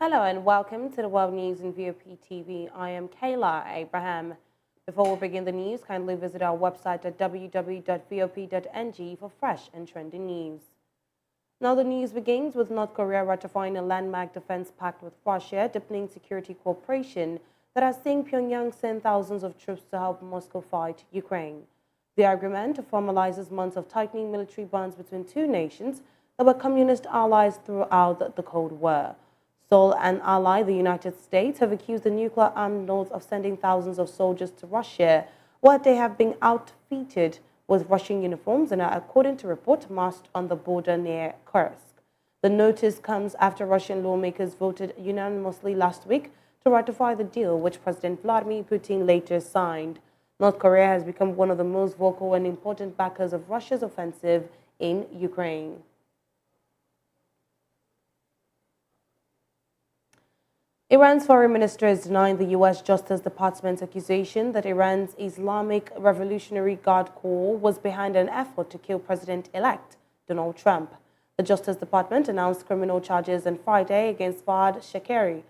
Hello and welcome to the World News in VOP TV. I am Kayla Abraham. Before we begin the news, kindly visit our website at www.vop.ng for fresh and trending news. Now the news begins with North Korea ratifying a landmark defense pact with Russia, deepening security cooperation that has seen Pyongyang send thousands of troops to help Moscow fight Ukraine. The agreement formalizes months of tightening military bonds between two nations that were communist allies throughout the Cold War. Seoul and ally, the United States, have accused the nuclear-armed North of sending thousands of soldiers to Russia, where they have been outfitted with Russian uniforms and are, according to report, massed on the border near Kursk. The notice comes after Russian lawmakers voted unanimously last week to ratify the deal, which President Vladimir Putin later signed. North Korea has become one of the most vocal and important backers of Russia's offensive in Ukraine. Iran's foreign minister is denying the U.S. Justice Department's accusation that Iran's Islamic Revolutionary Guard Corps was behind an effort to kill President-elect Donald Trump. The Justice Department announced criminal charges on Friday against Fahd Shakeri,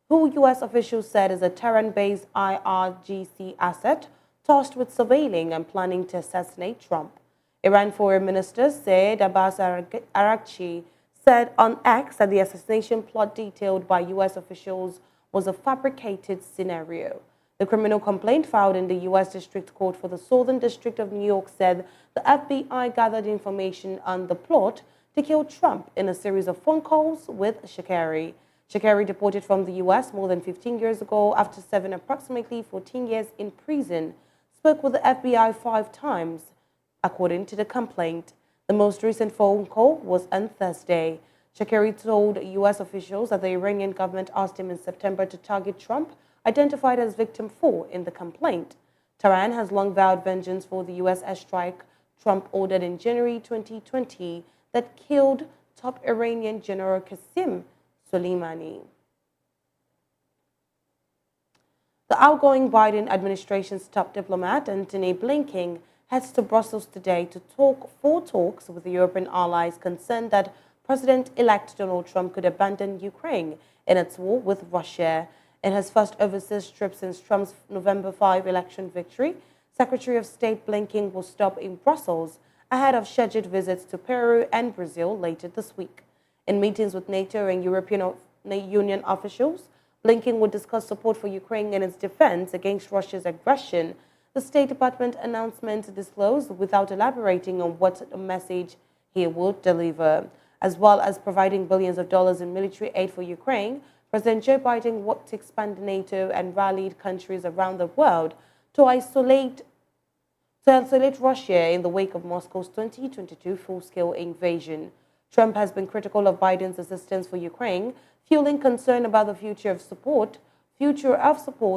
who U.S. officials said is a Tehran-based IRGC asset tasked with surveilling and planning to assassinate Trump. Iran Foreign Minister Saeed Abbas Araghchi said on X that the assassination plot detailed by U.S. officials was a fabricated scenario. The criminal complaint filed in the U.S. District Court for the Southern District of New York said the FBI gathered information on the plot to kill Trump in a series of phone calls with Shakeri. Shakeri, deported from the U.S. more than 15 years ago after serving approximately 14 years in prison, spoke with the FBI 5 times, according to the complaint. The most recent phone call was on Thursday. Shakeri told U.S. officials that the Iranian government asked him in September to target Trump, identified as victim 4 in the complaint. Tehran has long vowed vengeance for the U.S. airstrike Trump ordered in January 2020 that killed top Iranian General Qasem Soleimani. The outgoing Biden administration's top diplomat, Antony Blinken, heads to Brussels today to talk for talks with the European allies concerned that President-elect Donald Trump could abandon Ukraine in its war with Russia. In his first overseas trip since Trump's November 5 election victory, Secretary of State Blinken will stop in Brussels ahead of scheduled visits to Peru and Brazil later this week. In meetings with NATO and European Union officials, Blinken will discuss support for Ukraine and its defense against Russia's aggression. The State Department announcement disclosed without elaborating on what message he will deliver. As well as providing billions of dollars in military aid for Ukraine, President Joe Biden worked to expand NATO and rallied countries around the world to isolate Russia in the wake of Moscow's 2022 full-scale invasion. Trump has been critical of Biden's assistance for Ukraine, fueling concern about the future of support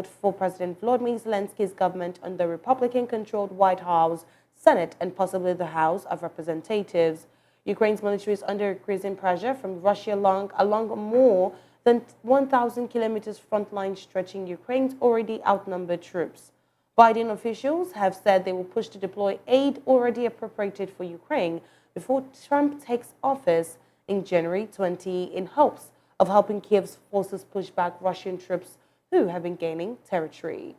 for President Volodymyr Zelensky's government under the Republican-controlled White House, Senate, and possibly the House of Representatives. Ukraine's military is under increasing pressure from Russia along more than 1,000 kilometers front line stretching Ukraine's already outnumbered troops. Biden officials have said they will push to deploy aid already appropriated for Ukraine before Trump takes office in January 20 in hopes of helping Kiev's forces push back Russian troops who have been gaining territory.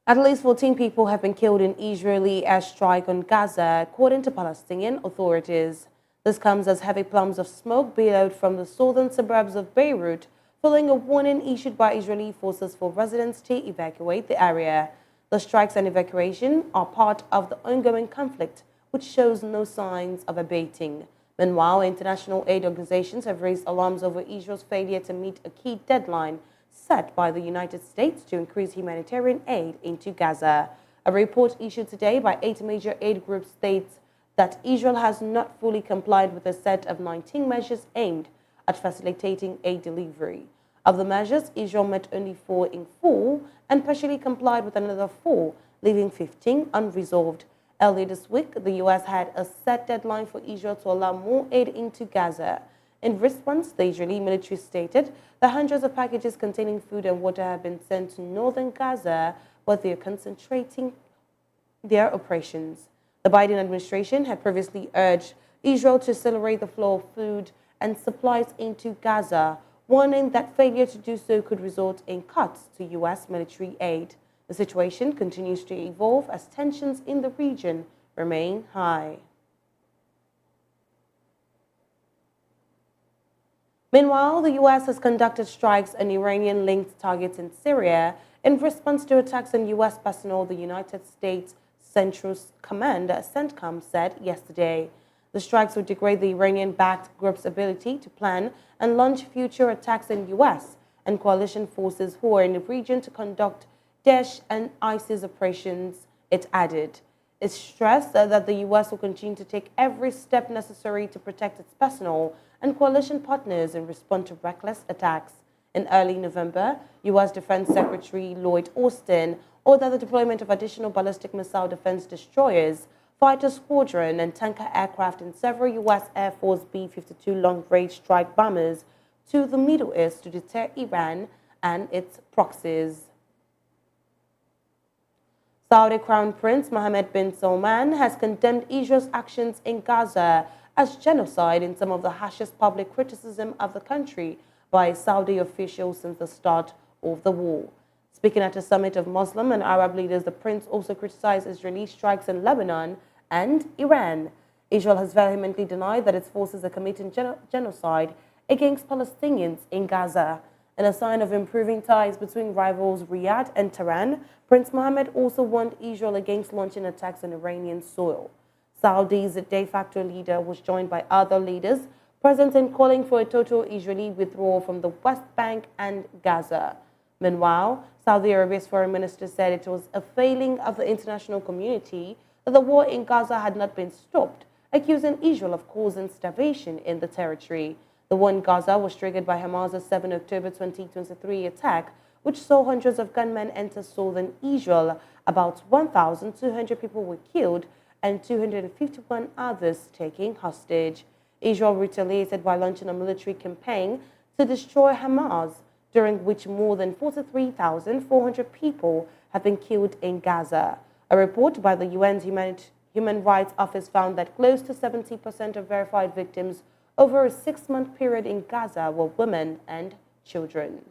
At least 14 people have been killed in Israeli airstrike on Gaza, according to Palestinian authorities. This comes as heavy plumes of smoke billowed from the southern suburbs of Beirut, following a warning issued by Israeli forces for residents to evacuate the area. The strikes and evacuation are part of the ongoing conflict, which shows no signs of abating. Meanwhile, international aid organizations have raised alarms over Israel's failure to meet a key deadline set by the United States to increase humanitarian aid into Gaza. A report issued today by 8 major aid groups states that Israel has not fully complied with a set of 19 measures aimed at facilitating aid delivery. Of the measures, Israel met only 4 in full and partially complied with another 4, leaving 15 unresolved. Earlier this week, the U.S. had a set deadline for Israel to allow more aid into Gaza. In response, the Israeli military stated that hundreds of packages containing food and water have been sent to northern Gaza, where they are concentrating their operations. The Biden administration had previously urged Israel to accelerate the flow of food and supplies into Gaza, warning that failure to do so could result in cuts to U.S. military aid. The situation continues to evolve as tensions in the region remain high. Meanwhile, the U.S. has conducted strikes on Iranian-linked targets in Syria in response to attacks on U.S. personnel, the United States Central Command, CENTCOM, said yesterday. The strikes would degrade the Iranian-backed group's ability to plan and launch future attacks on U.S. and coalition forces who are in the region to conduct Daesh and ISIS operations, it added. It stressed that the U.S. will continue to take every step necessary to protect its personnel and coalition partners in response to reckless attacks. In early November, U.S. Defense Secretary Lloyd Austin ordered the deployment of additional ballistic missile defense destroyers, fighter squadron, and tanker aircraft in several U.S. Air Force B-52 long-range strike bombers to the Middle East to deter Iran and its proxies. Saudi Crown Prince Mohammed bin Salman has condemned Israel's actions in Gaza as genocide in some of the harshest public criticism of the country by Saudi officials since the start of the war. Speaking at a summit of Muslim and Arab leaders, the prince also criticized Israeli strikes in Lebanon and Iran. Israel has vehemently denied that its forces are committing genocide against Palestinians in Gaza. In a sign of improving ties between rivals Riyadh and Tehran, Prince Mohammed also warned Israel against launching attacks on Iranian soil. Saudi's de facto leader was joined by other leaders present in calling for a total Israeli withdrawal from the West Bank and Gaza. Meanwhile, Saudi Arabia's foreign minister said it was a failing of the international community that the war in Gaza had not been stopped, accusing Israel of causing starvation in the territory. The war in Gaza was triggered by Hamas's 7 October 2023 attack, which saw hundreds of gunmen enter southern Israel. About 1,200 people were killed and 251 others taken hostage. Israel retaliated by launching a military campaign to destroy Hamas, during which more than 43,400 people have been killed in Gaza. A report by the UN's Human Rights Office found that close to 70% of verified victims over a 6-month period in Gaza were women and children.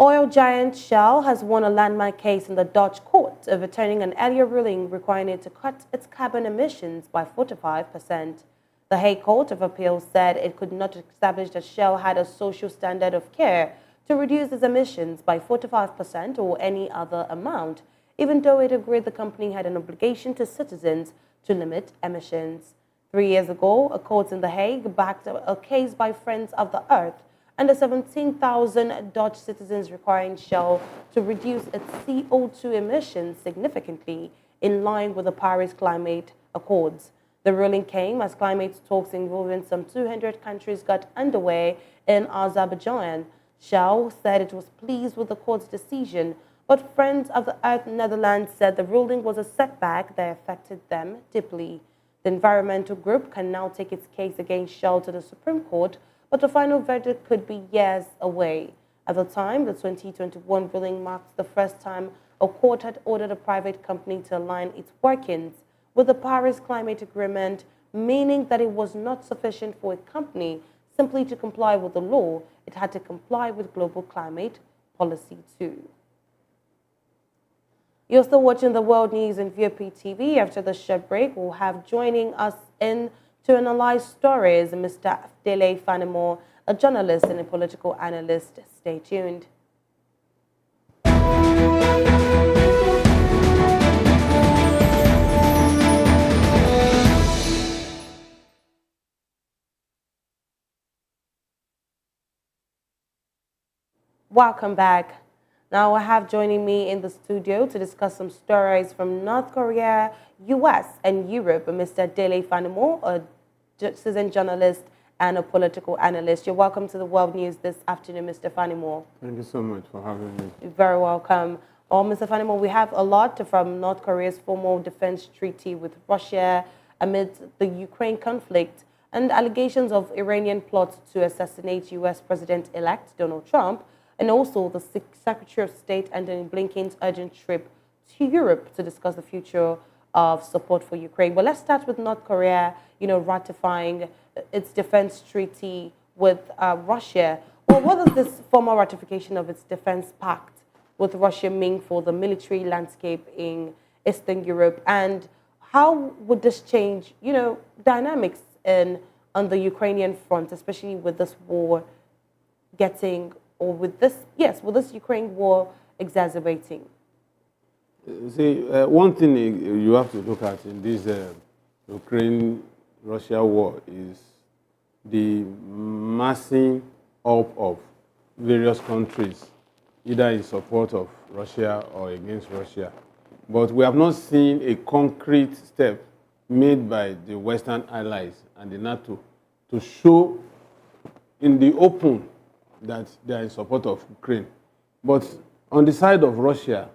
Oil giant Shell has won a landmark case in the Dutch court, overturning an earlier ruling requiring it to cut its carbon emissions by 45%. The Hague Court of Appeal said it could not establish that Shell had a social standard of care to reduce its emissions by 45% or any other amount, even though it agreed the company had an obligation to citizens to limit emissions. 3 years ago, a court in The Hague backed a case by Friends of the Earth and the 17,000 Dutch citizens requiring Shell to reduce its CO2 emissions significantly in line with the Paris Climate Accords. The ruling came as climate talks involving some 200 countries got underway in Azerbaijan. Shell said it was pleased with the court's decision, but Friends of the Earth Netherlands said the ruling was a setback that affected them deeply. The environmental group can now take its case against Shell to the Supreme Court, but the final verdict could be years away. At the time, the 2021 ruling marked the first time a court had ordered a private company to align its workings with the Paris Climate Agreement, meaning that it was not sufficient for a company simply to comply with the law. It had to comply with global climate policy too. You're still watching the World News on VOP TV. After the short break, we'll have joining us in to analyze stories Mr. Dele Fanimo, a journalist and a political analyst. Stay tuned. Welcome back. Now I have joining me in the studio to discuss some stories from North Korea, US, and Europe, Mr. Dele Fanimo, a citizen journalist and a political analyst. You're welcome to the World News this afternoon, Mr. Fanimo. Thank you so much for having me. You're very welcome. Well, Mr. Fanimo, we have a lot from North Korea's formal defense treaty with Russia amid the Ukraine conflict and allegations of Iranian plots to assassinate US President-elect Donald Trump, and also the Secretary of State Antony Blinken's urgent trip to Europe to discuss the future of support for Ukraine. But let's start with North Korea, ratifying its defense treaty with Russia. Well, what does this formal ratification of its defense pact with Russia mean for the military landscape in Eastern Europe? And how would this change, dynamics on the Ukrainian front, especially with this war with this Ukraine war exacerbating? See, one thing you have to look at in this Ukraine-Russia war is the massing up of various countries, either in support of Russia or against Russia. But we have not seen a concrete step made by the Western allies and the NATO to show in the open that they are in support of Ukraine. But on the side of Russia,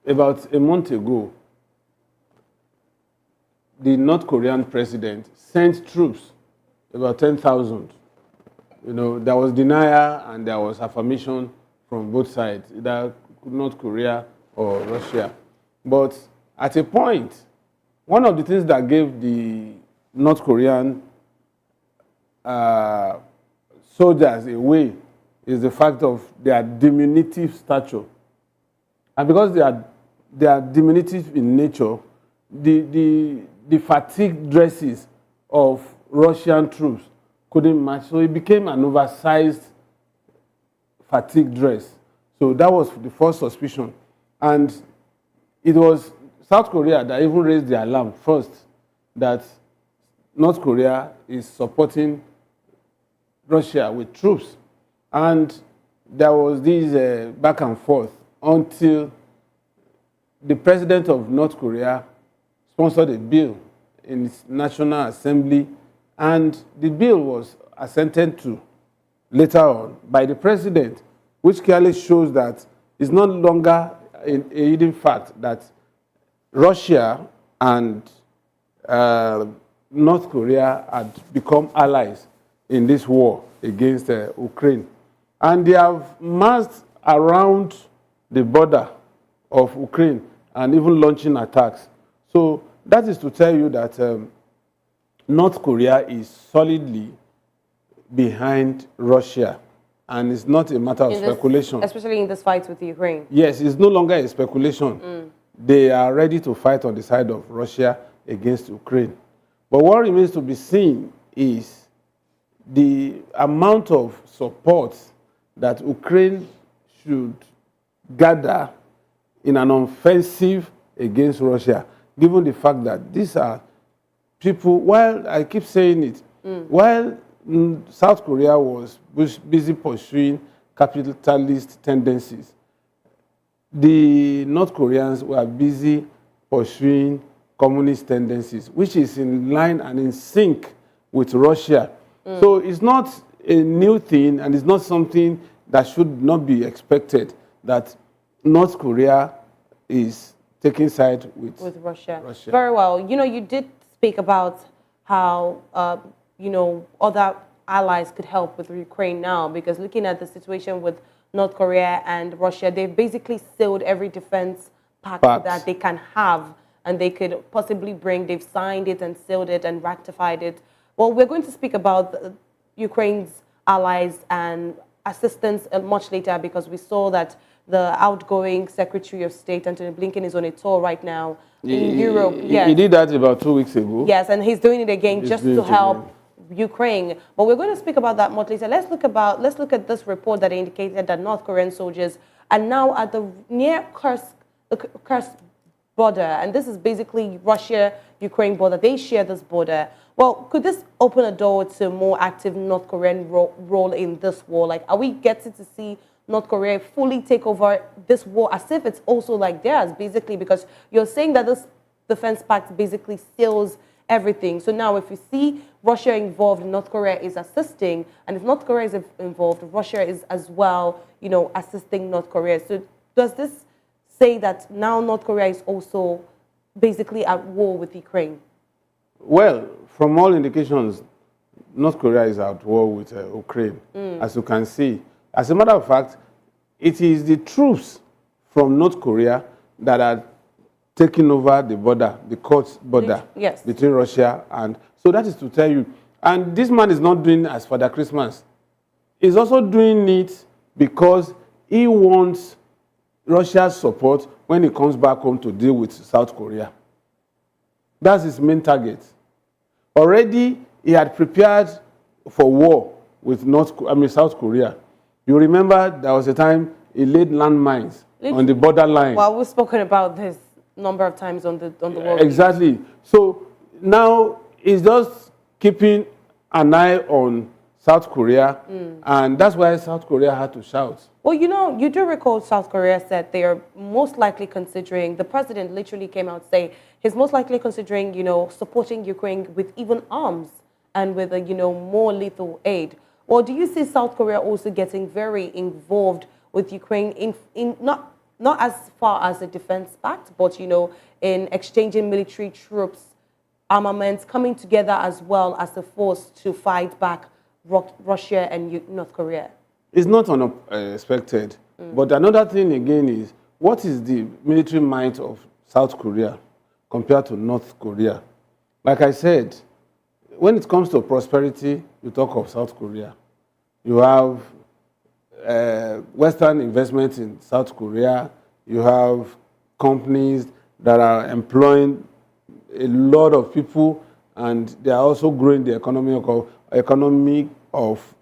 about a month ago, the North Korean president sent troops, about 10,000. There was denial and there was affirmation from both sides, either North Korea or Russia. But at a point, one of the things that gave the North Korean soldiers away is the fact of their diminutive stature. And because they are diminutive in nature, the fatigue dresses of Russian troops couldn't match. So it became an oversized fatigue dress. So that was the first suspicion. And it was South Korea that even raised the alarm first that North Korea is supporting Russia with troops. And there was this back and forth until the president of North Korea sponsored a bill in its National Assembly, and the bill was assented to later on by the president, which clearly shows that it's no longer a hidden fact that Russia and North Korea had become allies in this war against Ukraine. And they have massed around the border of Ukraine and even launching attacks. So that is to tell you that North Korea is solidly behind Russia, and it's not a matter of speculation. Especially in this fight with Ukraine. Yes, it's no longer a speculation. They are ready to fight on the side of Russia against Ukraine. But what remains to be seen is the amount of support that Ukraine should gather in an offensive against Russia, given the fact that these are people, while I keep saying it, while South Korea was busy pursuing capitalist tendencies, the North Koreans were busy pursuing communist tendencies, which is in line and in sync with Russia. So it's not a new thing, and it's not something that should not be expected, that North Korea is taking side with Russia. Very well. You did speak about how, other allies could help with Ukraine now, because looking at the situation with North Korea and Russia, they've basically sealed every defense pact that they can have and they could possibly bring. They've signed it and sealed it and ratified it. Well, we're going to speak about Ukraine's allies and assistance much later, because we saw that the outgoing Secretary of State, Antony Blinken, is on a tour right now in Europe. Yes. He did that about 2 weeks ago. Yes, and he's doing it again just to help Ukraine. But we're going to speak about that much later. Let's look at this report that indicated that North Korean soldiers are now at the near Kursk border, and this is basically Russia-Ukraine border. They share this border. Well, could this open a door to a more active North Korean role in this war? Like, are we getting to see North Korea fully take over this war as if it's also like theirs, basically? Because you're saying that this defense pact basically seals everything. So now if you see Russia involved, North Korea is assisting, and if North Korea is involved, Russia is as well, assisting North Korea. So does this say that now North Korea is also basically at war with Ukraine? Well, from all indications, North Korea is at war with Ukraine, as you can see. As a matter of fact, it is the troops from North Korea that are taking over the border, the court border Yes. between Russia and... So that is to tell you. And this man is not doing as Father Christmas. He's also doing it because he wants Russia's support when he comes back home to deal with South Korea. That's his main target. Already, he had prepared for war with South Korea. You remember there was a time he laid landmines on the borderline. Well, we've spoken about this number of times on the world. Exactly. So now he's just keeping an eye on South Korea, and that's why South Korea had to shout. Well, you know, you do recall South Korea said they are most likely considering, the president literally came out saying he's most likely considering, you know, supporting Ukraine with even arms and with, you know, more lethal aid. Or do you see South Korea also getting very involved with Ukraine in not as far as a defense pact, but, you know, in exchanging military troops, armaments, coming together as well as a force to fight back Russia and North Korea? It's not unexpected. But another thing again is, what is the military might of South Korea compared to North Korea? Like I said, when it comes to prosperity, you talk of South Korea. You have Western investment in South Korea. You have companies that are employing a lot of people, and they are also growing the economy of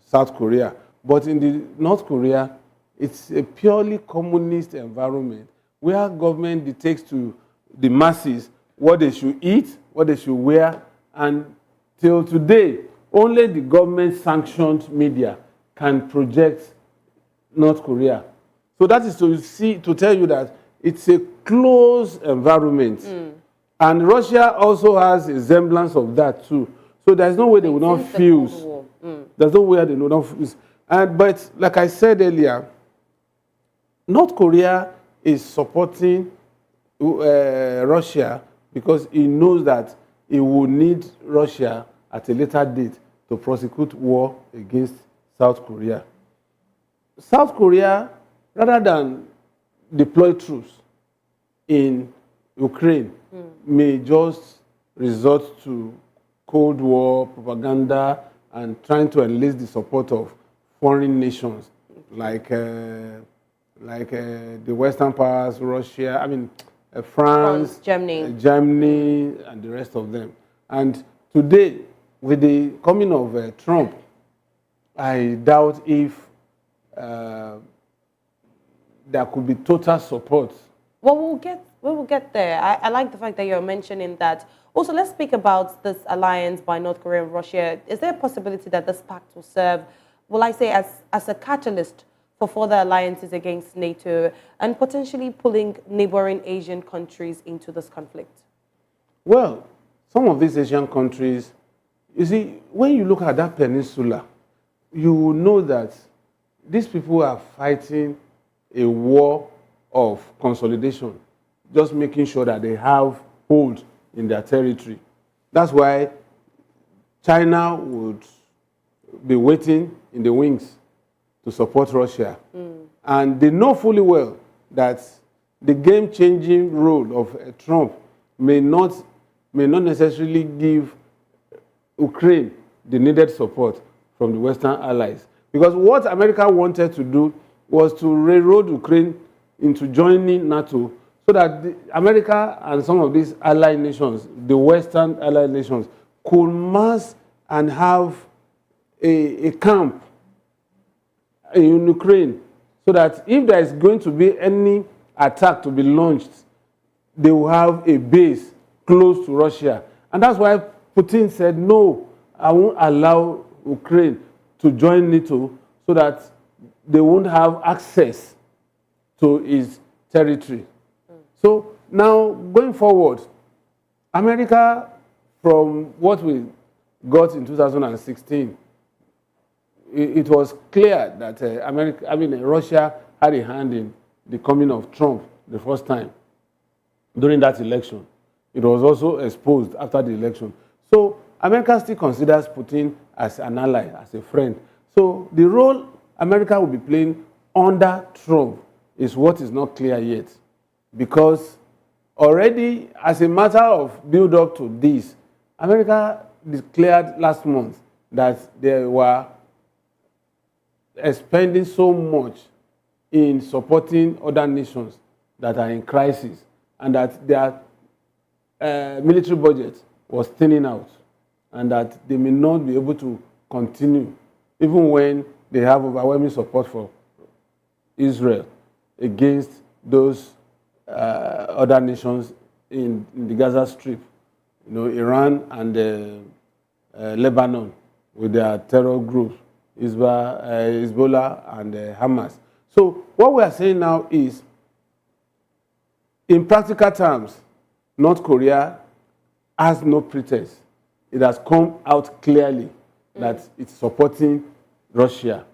South Korea. But in the North Korea, it's a purely communist environment where government dictates to the masses what they should eat, what they should wear, and till today, only the government-sanctioned media can project North Korea. So that is to tell you that it's a closed environment. And Russia also has a semblance of that too. So there's no way they will not fuse. There's no way they will not fuse. But like I said earlier, North Korea is supporting Russia because he knows that he will need Russia at a later date to prosecute war against South Korea. South Korea, rather than deploy troops in Ukraine, may just resort to Cold War propaganda and trying to enlist the support of foreign nations like the Western powers, Russia, France, Germany, and the rest of them. And today, with the coming of Trump, I doubt if there could be total support. Well, we will get there. I like the fact that you're mentioning that. Also, let's speak about this alliance by North Korea and Russia. Is there a possibility that this pact will serve, will I say, as a catalyst for further alliances against NATO and potentially pulling neighboring Asian countries into this conflict? Well, some of these Asian countries, you see, when you look at that peninsula, you will know that these people are fighting a war of consolidation, just making sure that they have hold in their territory. That's why China would be waiting in the wings to support Russia. And they know fully well that the game-changing role of Trump may not necessarily give Ukraine the needed support from the Western allies. Because what America wanted to do was to railroad Ukraine into joining NATO so that America and some of these allied nations, the Western allied nations, could mass and have a camp in Ukraine so that if there is going to be any attack to be launched, they will have a base close to Russia. And that's why Putin said, no, I won't allow Ukraine to join NATO so that they won't have access to his territory. So now, going forward, America, from what we got in 2016, it was clear that Russia had a hand in the coming of Trump the first time during that election. It was also exposed after the election. So America still considers Putin as an ally, as a friend. So the role America will be playing under Trump is what is not clear yet, because already, as a matter of build-up to this, America declared last month that they were spending so much in supporting other nations that are in crisis, and that their military budget was thinning out, and that they may not be able to continue, even when they have overwhelming support for Israel against those other nations in the Gaza Strip, Iran and Lebanon with their terror groups, Hezbollah and Hamas. So what we are saying now is, in practical terms, North Korea has no pretense. It has come out clearly that it's supporting Russia.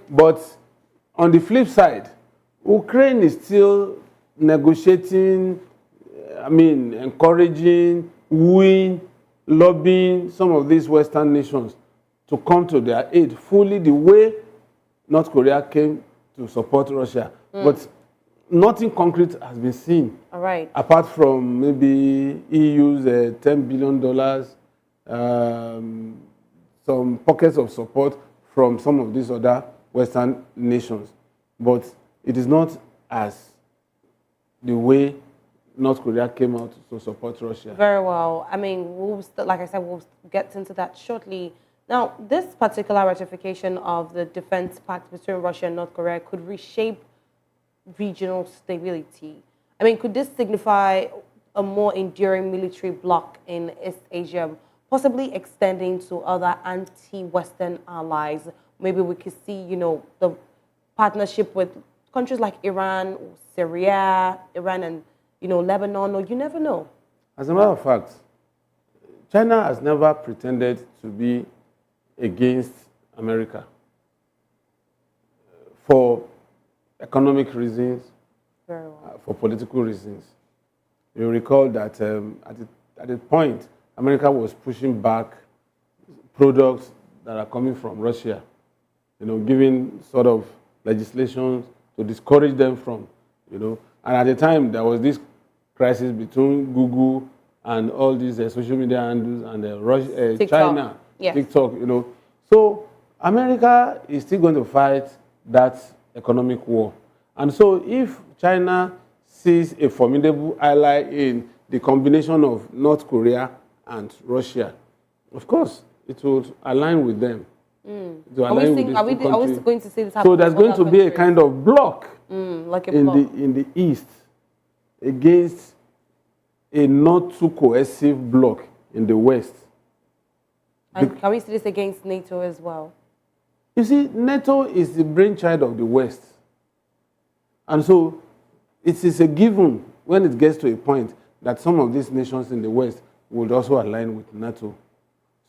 But on the flip side, Ukraine is still negotiating, encouraging, wooing, lobbying some of these Western nations to come to their aid fully the way North Korea came to support Russia. But nothing concrete has been seen. All right. Apart from maybe EU's $10 billion, some pockets of support from some of these other Western nations. But it is not as the way North Korea came out to support Russia. Very well. Like I said, we'll get into that shortly. Now, this particular ratification of the defense pact between Russia and North Korea could reshape regional stability. Could this signify a more enduring military bloc in East Asia, possibly extending to other anti-Western allies? Maybe we could see, the partnership with countries like Iran, or Syria, Iran and, Lebanon, or you never know. As a matter of fact, China has never pretended to be against America for economic reasons, for political reasons. You recall that at the point, America was pushing back products that are coming from Russia, giving sort of legislation to discourage them from, And at the time, there was this crisis between Google and all these social media handles and China, yes. TikTok, So America is still going to fight that economic war. And so if China sees a formidable ally in the combination of North Korea and Russia, of course, it will align with them. Are we going to see this happen? So there's going to be a kind of block like a in the East against a not too cohesive bloc in the West. And can we see this against NATO as well? You see, NATO is the brainchild of the West. And so it is a given when it gets to a point that some of these nations in the West would also align with NATO.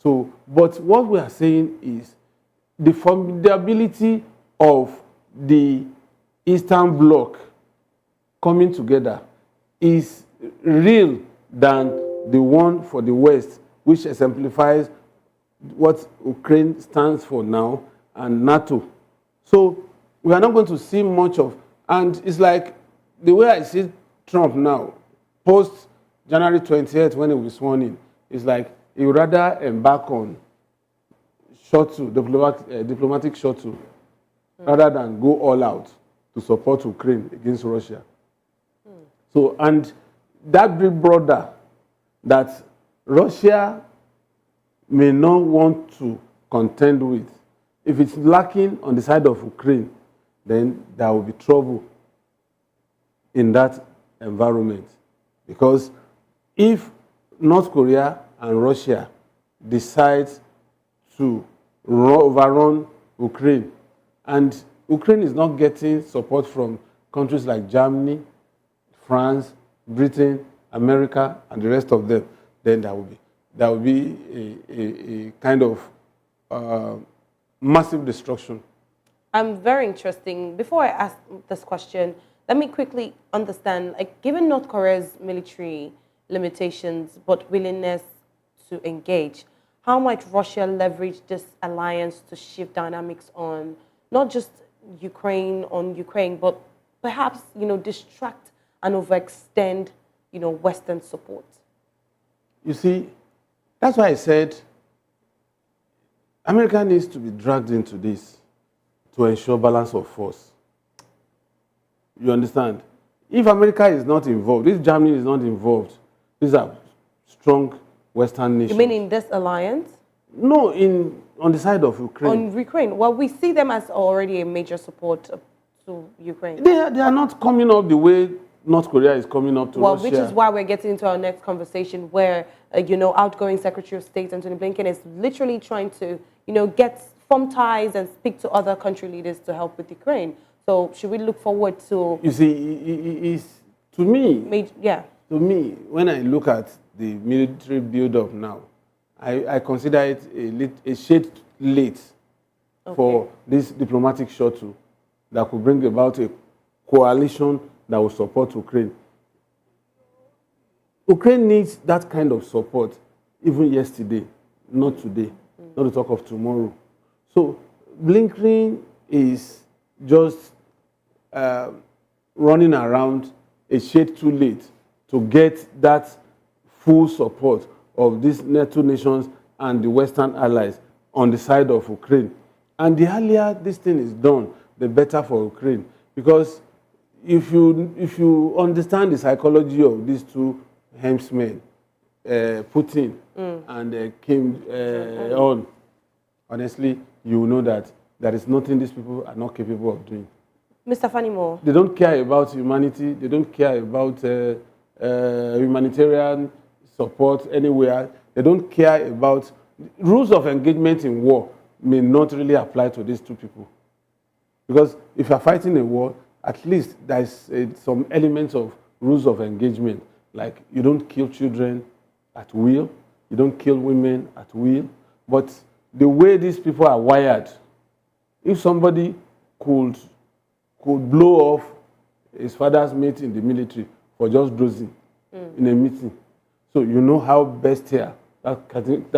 So, but what we are saying is the formidability of the Eastern Bloc coming together is real than the one for the West, which exemplifies what Ukraine stands for now and NATO. So we are not going to see much of, and it's like the way I see Trump now, post January 20th when he was sworn in, it's like he would rather embark on diplomatic shuttle rather than go all out to support Ukraine against Russia. So, and that big brother that Russia may not want to contend with, if it's lacking on the side of Ukraine, then there will be trouble in that environment. Because if North Korea and Russia decide to overrun Ukraine, and Ukraine is not getting support from countries like Germany, France, Britain, America, and the rest of them, then there will be a kind of massive destruction. Very interesting. Before I ask this question, let me quickly understand, given North Korea's military limitations but willingness to engage, how might Russia leverage this alliance to shift dynamics on not just Ukraine, but perhaps, distract and overextend Western support? You see, that's why I said America needs to be dragged into this to ensure balance of force. You understand? If America is not involved, if Germany is not involved, these are strong Western nations. You mean in this alliance? No, on the side of Ukraine. On Ukraine. Well, we see them as already a major support to Ukraine. They are not coming up the way North Korea is coming up to Russia. Which is why we're getting into our next conversation where, outgoing Secretary of State Antony Blinken is literally trying to, get form ties and speak to other country leaders to help with Ukraine. So should we look forward to... You see, to me, to me, when I look at the military build-up now, I consider it a shade late for this diplomatic shuttle that could bring about a coalition that will support Ukraine. Ukraine needs that kind of support even yesterday, not today, not to talk of tomorrow. So Blinken is just running around a shade too late to get that full support of these NATO nations and the Western allies on the side of Ukraine. And the earlier this thing is done, the better for Ukraine. Because if you understand the psychology of these two helmsmen, Putin and Kim on, honestly, you know that there is nothing these people are not capable of doing. Mr. Fanimo. They don't care about humanity. They don't care about humanitarian support anywhere. They don't care about... Rules of engagement in war may not really apply to these two people. Because if you're fighting a war, at least there's some elements of rules of engagement. Like you don't kill children at will. You don't kill women at will. But the way these people are wired, if somebody could blow off his father's mate in the military for just dozing in a meeting, so you know how bestial that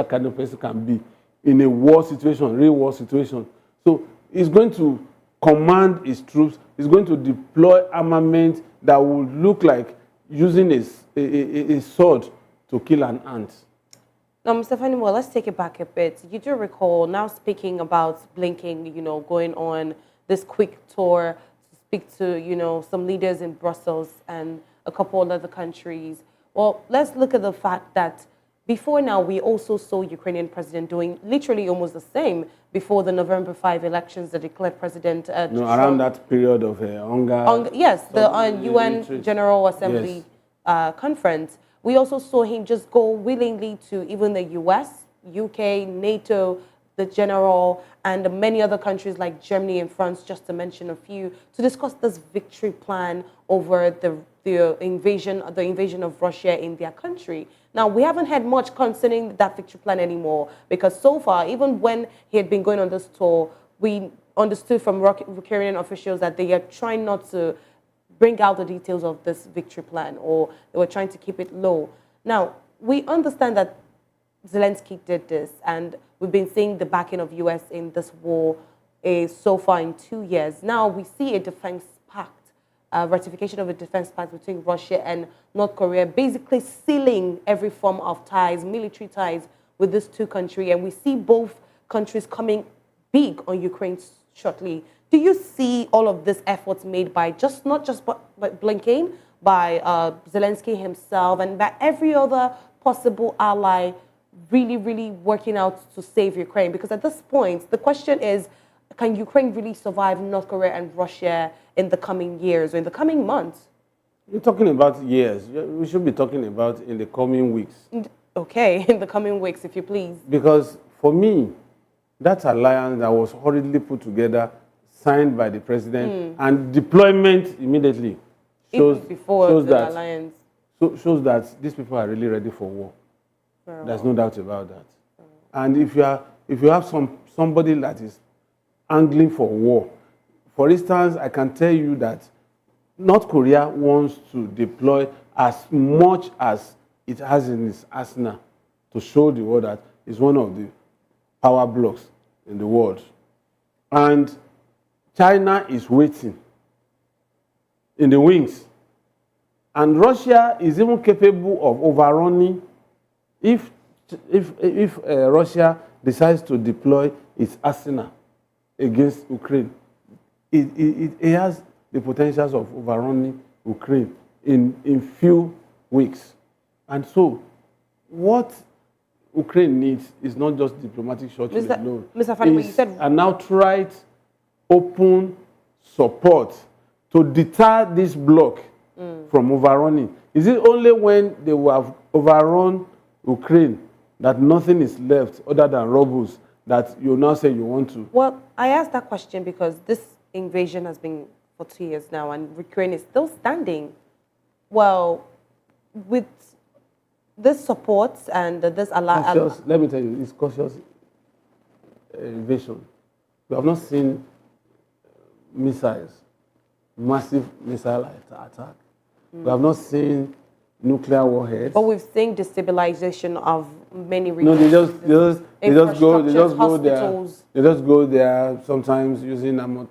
kind of person can be in a war situation, real war situation. So he's going to command his troops. He's going to deploy armament that would look like using a sword to kill an ant. Now, Mr. Fanimo, let's take it back a bit. You do recall, now speaking about Blinken, going on this quick tour to speak to, some leaders in Brussels and a couple of other countries. Well, let's look at the fact that before now, we also saw Ukrainian president doing literally almost the same before the November 5 elections that declared President Trump. Around that period of hunger. Yes, the UN General Assembly conference. We also saw him just go willingly to even the US, UK, NATO, the general, and many other countries like Germany and France, just to mention a few, to discuss this victory plan over the invasion of Russia in their country. Now, we haven't had much concerning that victory plan anymore, because so far, even when he had been going on this tour, we understood from Ukrainian officials that they are trying not to bring out the details of this victory plan, or they were trying to keep it low. Now, we understand that Zelensky did this, and we've been seeing the backing of US in this war so far in 2 years. Now, we see a defense pact, ratification of a defense pact between Russia and North Korea, basically sealing every form of ties, military ties with these two countries. And we see both countries coming big on Ukraine shortly. Do you see all of these efforts made by not just by Blinken, by Zelensky himself, and by every other possible ally really, really working out to save Ukraine? Because at this point, the question is, can Ukraine really survive North Korea and Russia in the coming years or in the coming months? You're talking about years. We should be talking about in the coming weeks. Okay, in the coming weeks, if you please. Because for me, that alliance that was hurriedly put together, signed by the president, and deployment immediately shows that these people are really ready for war. There's no doubt about that. And if you have somebody that is angling for war, for instance, I can tell you that North Korea wants to deploy as much as it has in its arsenal to show the world that it's one of the power blocks in the world. And China is waiting in the wings And Russia is even capable of overrunning if Russia decides to deploy its arsenal against Ukraine. It has the potentials of overrunning Ukraine in few weeks. And so, what Ukraine needs is not just diplomatic shortcuts alone. Mr. Fani, you said an outright, open support to deter this bloc from overrunning. Is it only when they will have overrun Ukraine that nothing is left other than rubble that you now say you want to? Well, I asked that question because this invasion has been for 2 years now and Ukraine is still standing. Well, with this support and this let me tell you, it's cautious invasion. We have not seen missiles, massive missile attack. We have not seen nuclear warheads. But we've seen destabilization of many regions. No, they just go there. Hospitals. They just go there. Sometimes using armored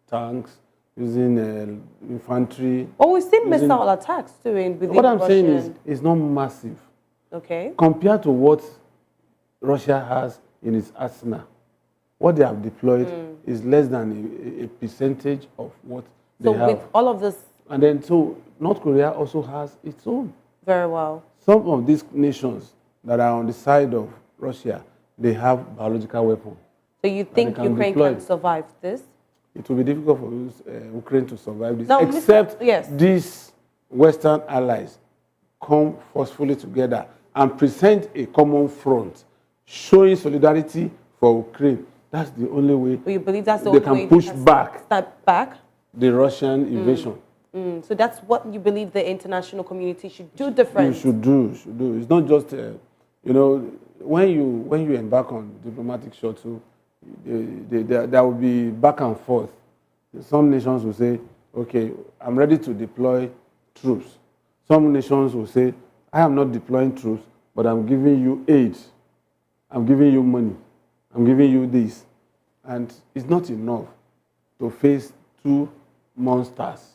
tanks, using infantry. But we've seen missile attacks too within What I'm Russia. saying is, it's not massive. Okay. Compared to what Russia has in its arsenal, what they have deployed is less than a percentage of what they have. So with all of this... And then, so North Korea also has its own. Very well. Some of these nations that are on the side of Russia, they have biological weapons. So you think Ukraine can survive this? It will be difficult for Ukraine to survive this, except these Western allies come forcefully together and present a common front, showing solidarity for Ukraine. That's the only way. But you believe that's the only way they can push back the Russian invasion. So that's what you believe the international community should do different. You should do. It's not just, you know, when you embark on diplomatic shuttle, there will be back and forth. Some nations will say, okay, I'm ready to deploy troops. Some nations will say, I am not deploying troops, but I'm giving you aid. I'm giving you money. I'm giving you this. And it's not enough to face two monsters.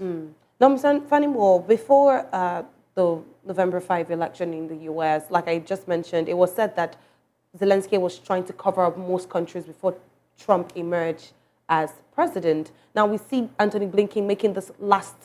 Now, Mr. Fanimo, before the November 5 election in the U.S., like I just mentioned, it was said that Zelensky was trying to cover up most countries before Trump emerged as president. Now we see Antony Blinken making this last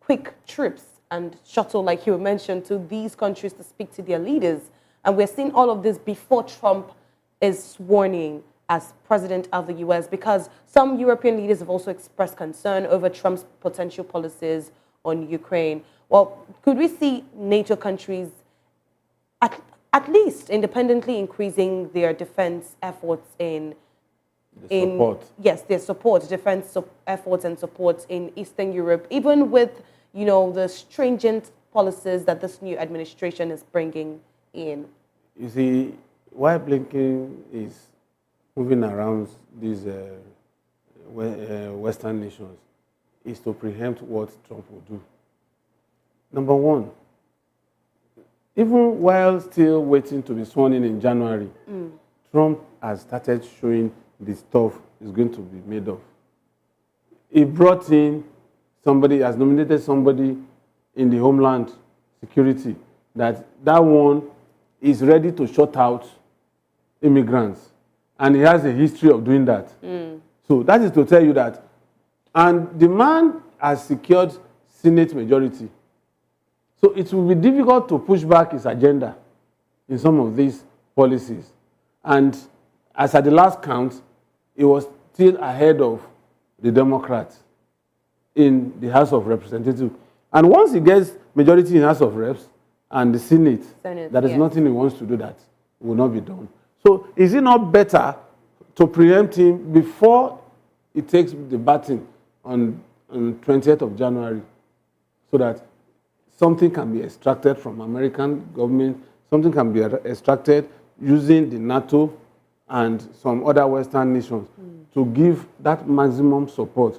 quick trips and shuttle, like you mentioned, to these countries to speak to their leaders. And we're seeing all of this before Trump is sworn in as president of the U.S. because some European leaders have also expressed concern over Trump's potential policies on Ukraine. Well, could we see NATO countries at least independently increasing their defense efforts their defense efforts and support in Eastern Europe, even with, you know, the stringent policies that this new administration is bringing in? You see, why Blinken is moving around these Western nations is to preempt what Trump will do. Number one, even while still waiting to be sworn in January, Trump has started showing the stuff is going to be made of. He brought in somebody, has nominated somebody in the Homeland Security that one is ready to shut out immigrants. And he has a history of doing that. So that is to tell you that. And the man has secured Senate majority. So it will be difficult to push back his agenda in some of these policies. And as at the last count, he was still ahead of the Democrats in the House of Representatives. And once he gets majority in House of Reps and the Senate there is nothing he wants to do that will not be done. So is it not better to preempt him before he takes the baton on 20th of January so that something can be extracted from American government, something can be extracted using the NATO and some other Western nations to give that maximum support?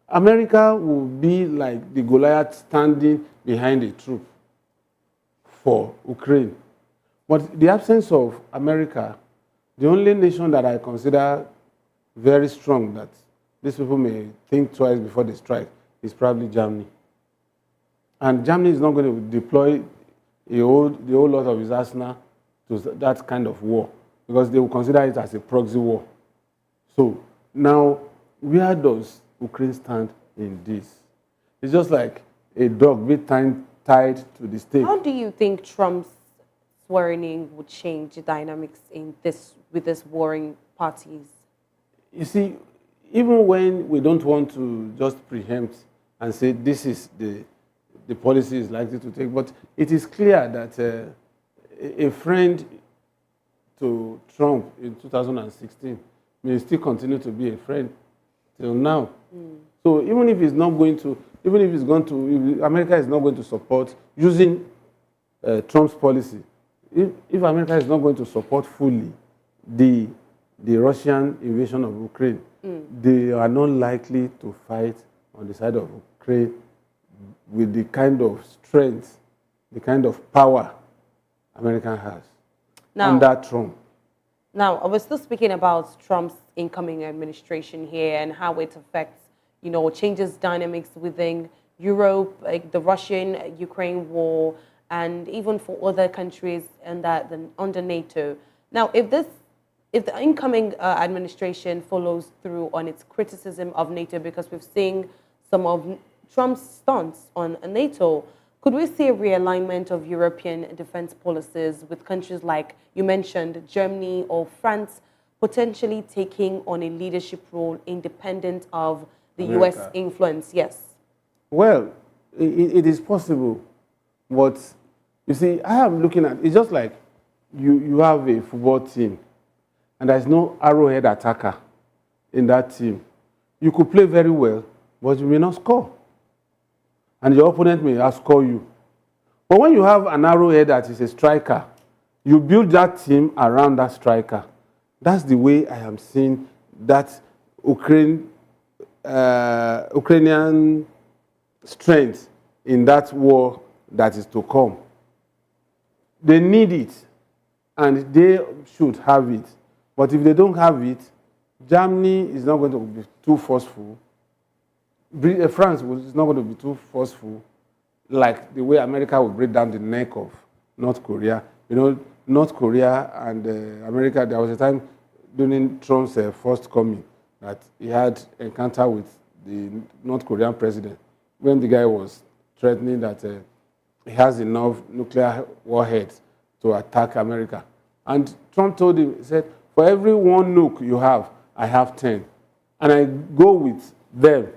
America will be like the Goliath standing behind a troop for Ukraine. But the absence of America, the only nation that I consider very strong that these people may think twice before they strike is probably Germany. And Germany is not going to deploy the whole lot of its arsenal to that kind of war because they will consider it as a proxy war. So now, where does Ukraine stand in this? It's just like a dog being tied to the stake. How do you think Trump's swearing in would change the dynamics in this with these warring parties? You see, even when we don't want to just preempt and say this is the policy is likely to take, but it is clear that a friend to Trump in 2016 may still continue to be a friend till now. So even if it's not going to, even if it's going to, if America is not going to support using Trump's policy, if America is not going to support fully the Russian invasion of Ukraine, they are not likely to fight on the side of Ukraine with the kind of strength, the kind of power America has under Trump. Now, we're still speaking about Trump's incoming administration here and how it affects, changes dynamics within Europe, like the Russian-Ukraine war, and even for other countries under NATO. Now, if the incoming administration follows through on its criticism of NATO, because we've seen some of Trump's stunts on NATO, could we see a realignment of European defense policies with countries like you mentioned, Germany or France, potentially taking on a leadership role independent of the America. U.S. influence? Yes. Well, it is possible, but you see, I am looking at it's just like you have a football team, and there's no arrowhead attacker in that team. You could play very well, but you may not score. And your opponent may outscore you. But when you have an arrowhead that is a striker, you build that team around that striker. That's the way I am seeing that Ukrainian strength in that war that is to come. They need it, and they should have it. But if they don't have it, Germany is not going to be too forceful. France is not going to be too forceful, like the way America will break down the neck of North Korea. North Korea and America, there was a time during Trump's first coming that he had encounter with the North Korean president when the guy was threatening that he has enough nuclear warheads to attack America. And Trump told him, he said, for every one nuke you have, I have 10. And I go with them.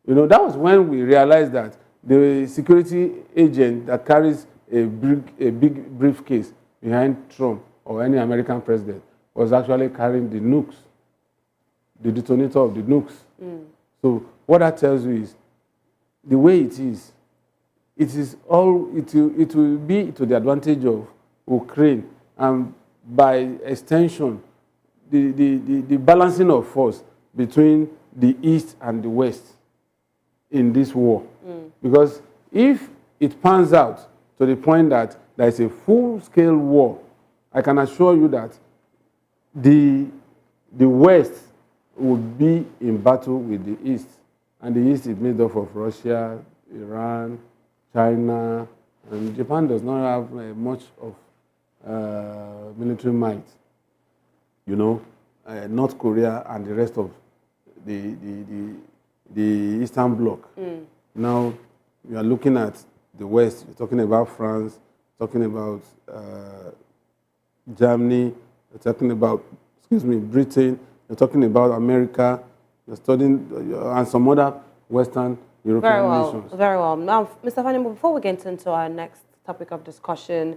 That was when we realized that the security agent that carries a big briefcase behind Trump or any American president was actually carrying the nukes, the detonator of the nukes. So what that tells you is the way it is it will be to the advantage of Ukraine, and by extension, the balancing of force between the East and the West in this war. Because if it pans out to the point that there is a full-scale war, I can assure you that the West would be in battle with the East. And the East is made up of Russia, Iran, China, and Japan does not have much of military might. North Korea and the rest of the Eastern Bloc. Now, you are looking at the West, you're talking about France, talking about Germany, you're talking about, Britain, you're talking about America, you're studying, and some other Western European nations. Very well. Now, Mr. Fanimo, before we get into our next topic of discussion,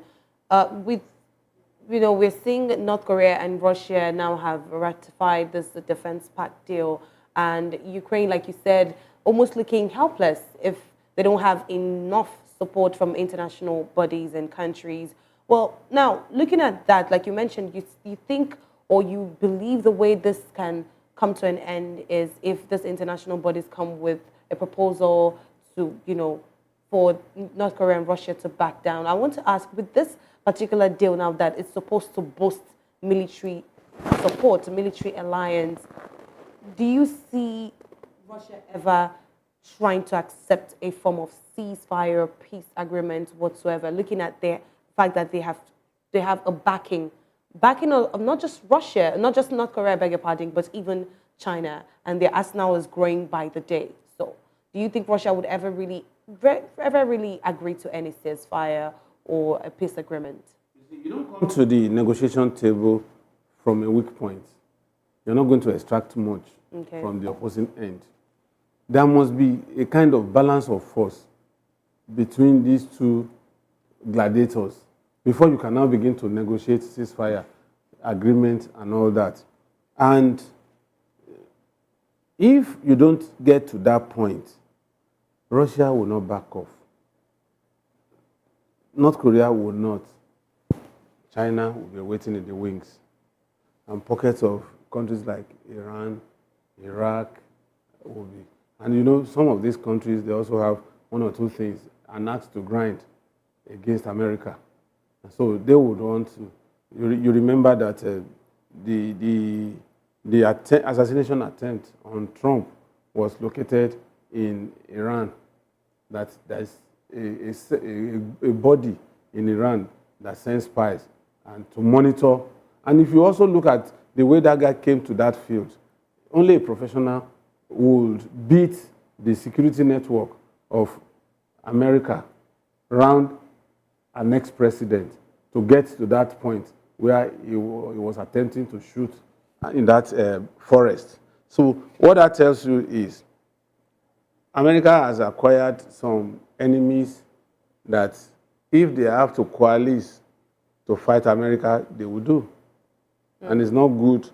we're seeing North Korea and Russia now have ratified this defense pact deal, and Ukraine, like you said, almost looking helpless if they don't have enough support from international bodies and countries. Well, now, looking at that, like you mentioned, you think or you believe the way this can come to an end is if these international bodies come with a proposal to, for North Korea and Russia to back down. I want to ask, with this particular deal now that it's supposed to boost military support, military alliance, do you see Russia ever trying to accept a form of ceasefire, peace agreement whatsoever, looking at the fact that they have a backing of not just Russia, not just North Korea, I beg your pardon, but even China, and their arsenal is growing by the day. So, do you think Russia would ever really agree to any ceasefire or a peace agreement? You don't come to the negotiation table from a weak point. You're not going to extract much from the opposing end. There must be a kind of balance of force between these two gladiators before you can now begin to negotiate ceasefire agreement and all that. And if you don't get to that point, Russia will not back off. North Korea will not. China will be waiting in the wings. And pockets of countries like Iran, Iraq will be. And you know, some of these countries, they also have one or two things, an axe to grind against America. So they would want to. You remember that the assassination attempt on Trump was located in Iran. That there's a body in Iran that sends spies and to monitor. And if you also look at the way that guy came to that field, only a professional would beat the security network of America around an ex-president to get to that point where he was attempting to shoot in that forest. So what that tells you is America has acquired some enemies that if they have to coalesce to fight America, they will do. And it's not good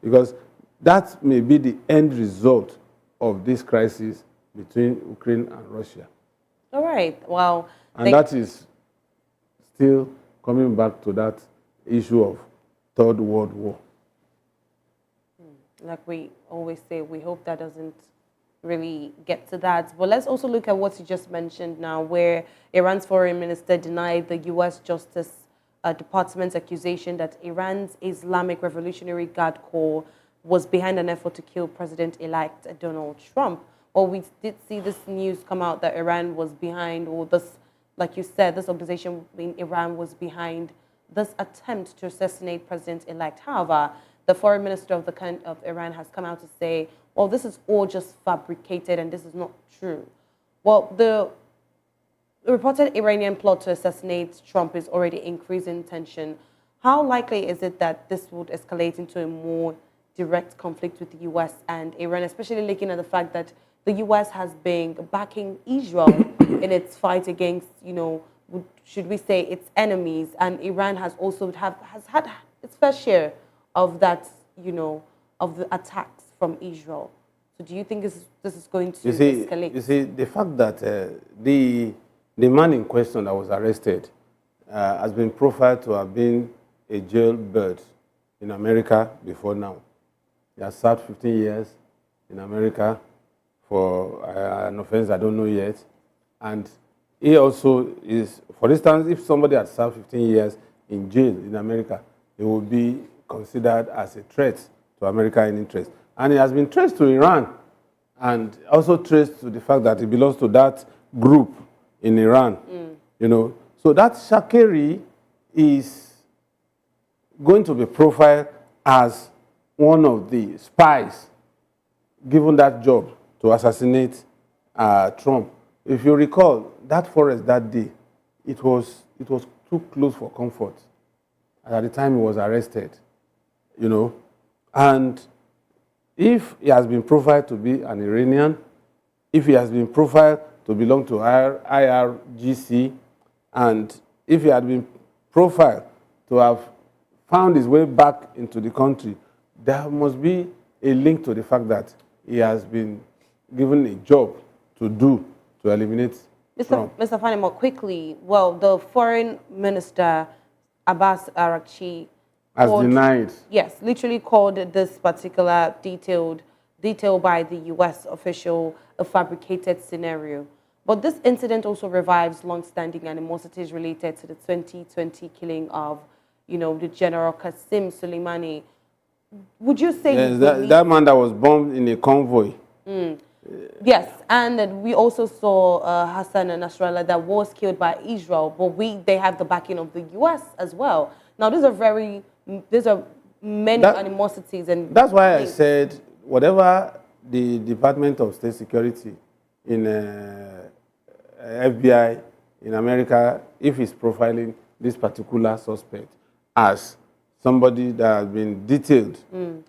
because that may be the end result of this crisis between Ukraine and Russia. All right. Well, and that is still coming back to that issue of Third World War. Like we always say, we hope that doesn't really get to that. But let's also look at what you just mentioned now, where Iran's foreign minister denied the U.S. Justice Department's accusation that Iran's Islamic Revolutionary Guard Corps was behind an effort to kill President-elect Donald Trump. Well, we did see this news come out that Iran was behind, or this, like you said, this organization in Iran was behind this attempt to assassinate President-elect. However, the foreign minister of Iran has come out to say, well, this is all just fabricated and this is not true. Well, the reported Iranian plot to assassinate Trump is already increasing tension. How likely is it that this would escalate into a more direct conflict with the U.S. and Iran, especially looking at the fact that the U.S. has been backing Israel in its fight against, you know, should we say, its enemies, and Iran has also has had its fair share of that, you know, of the attacks from Israel. So do you think this is going to escalate? You see, the fact that the man in question that was arrested has been profiled to have been a jailbird in America before now. He has served 15 years in America for an offense I don't know yet. And he also is, for instance, if somebody has served 15 years in jail in America, he will be considered as a threat to American interest. And he has been traced to Iran and also traced to the fact that he belongs to that group in Iran. You know, so that Shakiri is going to be profiled as one of the spies given that job to assassinate Trump. If you recall, that forest that day, it was too close for comfort. At the time he was arrested, you know, and if he has been profiled to be an Iranian, if he has been profiled to belong to IRGC, and if he had been profiled to have found his way back into the country, there must be a link to the fact that he has been given a job to do to eliminate Trump. Mr. Fanimo, quickly, well, the foreign minister, Abbas Araghchi, has denied. Yes, literally called this particular detail by the U.S. official a fabricated scenario. But this incident also revives long-standing animosities related to the 2020 killing of, you know, the General Qasem Soleimani. Would you say... Yes, that man that was bombed in a convoy. Yes, and then we also saw Hassan Nasrallah that was killed by Israel, but they have the backing of the U.S. as well. Now, these are many That, animosities and that's why I links. said whatever the Department of State Security in FBI in America, if it's profiling this particular suspect as somebody that has been detailed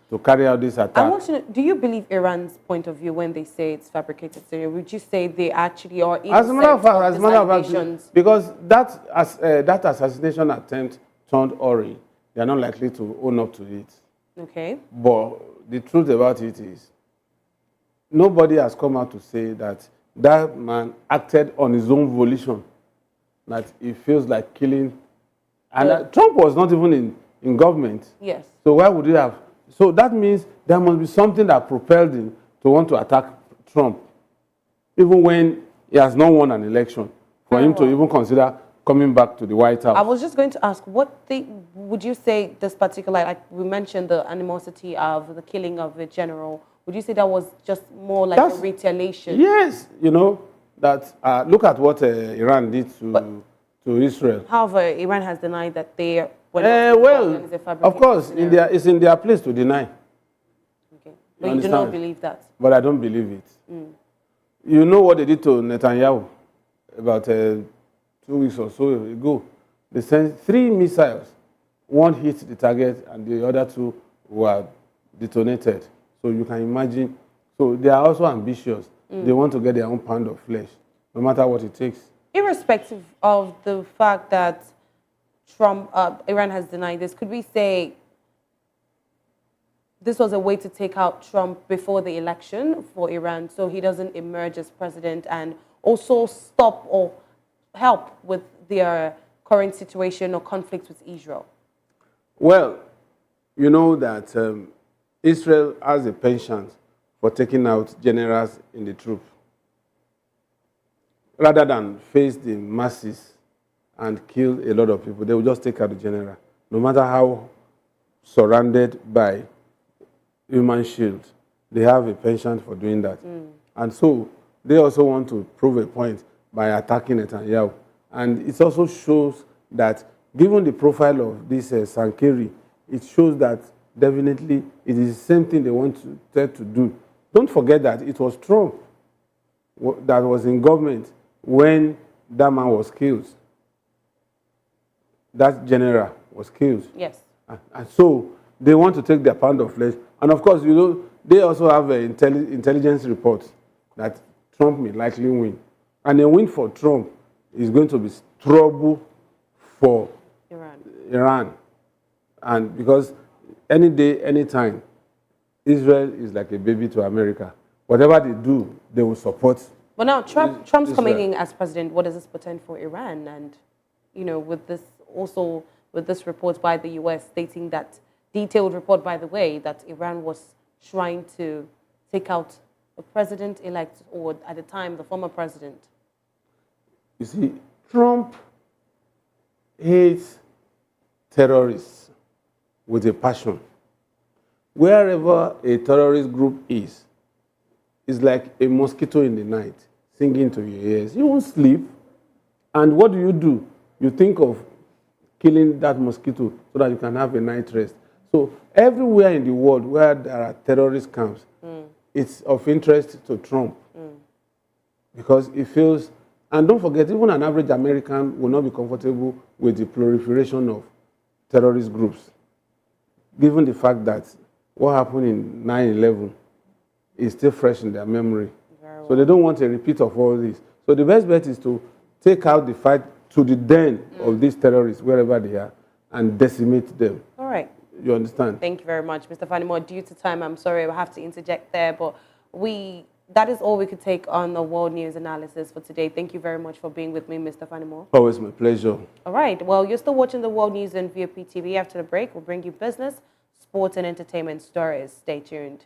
to carry out this I attack. want to know, do you believe Iran's point of view when they say it's fabricated theory? Would you say they actually are innocent As a matter of fact, of these allegations? because that assassination attempt turned Ori, they are not likely to own up to it. Okay. But the truth about it is, nobody has come out to say that that man acted on his own volition, that he feels like killing. And Trump was not even in government. Yes. So why would he have? So that means there must be something that propelled him to want to attack Trump, even when he has not won an election, for him to even consider coming back to the White House. I was just going to ask, would you say this particular, like we mentioned the animosity of the killing of the general, would you say that was just more like a retaliation? Yes, you know, that look at what Iran did to Israel. However, Iran has denied that they were of course, it's in their place to deny. Okay. But you do not believe that? But I don't believe it. You know what they did to Netanyahu about 2 weeks or so ago? They sent 3 missiles. One hit the target and the other 2 were detonated. So you can imagine. So they are also ambitious. They want to get their own pound of flesh, no matter what it takes. Irrespective of the fact that Iran has denied this, could we say this was a way to take out Trump before the election for Iran so he doesn't emerge as president and also stop or help with their current situation or conflict with Israel? Well, you know that Israel has a penchant for taking out generals in the troop. Rather than face the masses and kill a lot of people, they will just take out the general, no matter how surrounded by human shield. They have a penchant for doing that. And so they also want to prove a point by attacking Netanyahu. And it also shows that, given the profile of this Sankeri, it shows that definitely it is the same thing they want to try to do. Don't forget that it was Trump that was in government when that man was killed. That general was killed. Yes. And so they want to take their pound of flesh. And of course, you know, they also have an intelligence report that Trump may likely win. And a win for Trump is going to be trouble for Iran. And because any day, any time, Israel is like a baby to America. Whatever they do, they will support. But now Trump's coming in as president. What does this portend for Iran? And, you know, with this report by the U.S. stating that, detailed report, by the way, that Iran was trying to take out the president-elect, or at the time, the former president. You see, Trump hates terrorists with a passion. Wherever a terrorist group is, it's like a mosquito in the night, singing to your ears. You won't sleep. And what do? You think of killing that mosquito so that you can have a night rest. So everywhere in the world where there are terrorist camps, it's of interest to Trump. Because he feels, and don't forget, even an average American will not be comfortable with the proliferation of terrorist groups, given the fact that what happened in 9/11 is still fresh in their memory. So they don't want a repeat of all this. So the best bet is to take out the fight to the den of these terrorists, wherever they are, and decimate them. All right. You understand? Thank you very much, Mr. Fanimo. Due to time, I'm sorry I have to interject there, but that is all we could take on the world news analysis for today. Thank you very much for being with me, Mr. Fanimo. Always my pleasure. All right. Well, you're still watching the world news on VOP TV. After the break, we'll bring you business, sports, and entertainment stories. Stay tuned.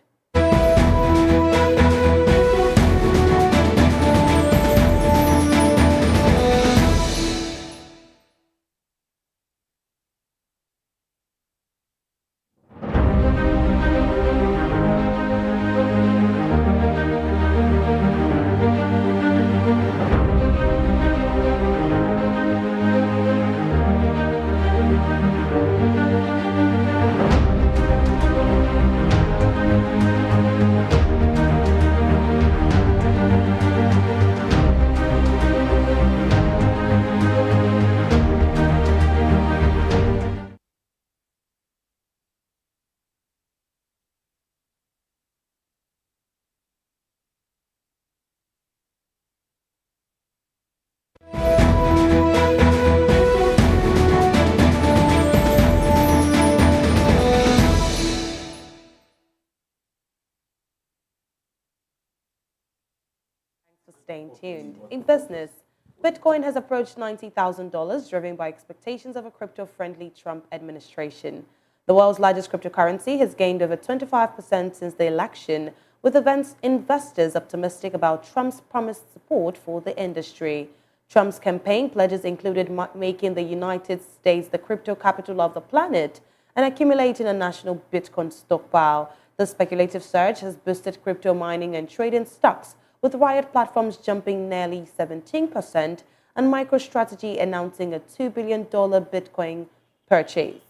staying tuned. In business, Bitcoin has approached $90,000, driven by expectations of a crypto-friendly Trump administration. The world's largest cryptocurrency has gained over 25% since the election, with investors optimistic about Trump's promised support for the industry. Trump's campaign pledges included making the United States the crypto capital of the planet and accumulating a national Bitcoin stockpile. The speculative surge has boosted crypto mining and trading stocks, with Riot Platforms jumping nearly 17% and MicroStrategy announcing a $2 billion Bitcoin purchase.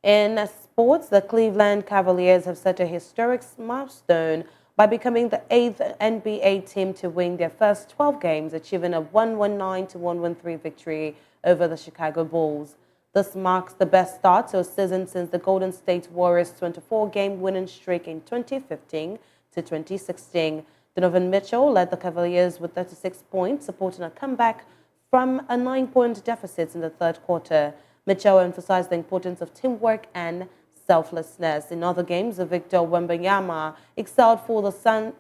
In sports, the Cleveland Cavaliers have set a historic milestone by becoming the 8th NBA team to win their first 12 games, achieving a 119 to 113 victory over the Chicago Bulls. This marks the best start to a season since the Golden State Warriors' 24-game winning streak in 2015 to 2016. Donovan Mitchell led the Cavaliers with 36 points, supporting a comeback from a 9-point deficit in the third quarter. Mitchell emphasized the importance of teamwork and selflessness. In other games, Victor Wembanyama excelled for the San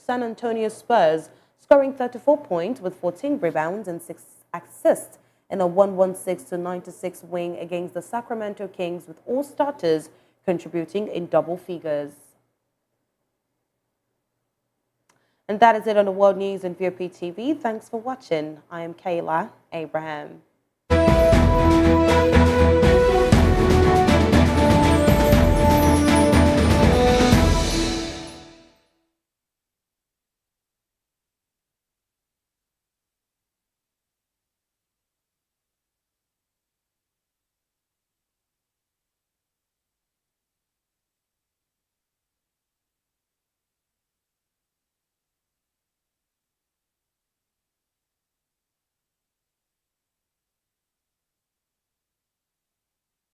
Antonio Spurs, scoring 34 points with 14 rebounds and 6 assists in a 116-96 win against the Sacramento Kings, with all starters contributing in double figures. And that is it on the World News and VOP TV. Thanks for watching. I am Kayla Abraham.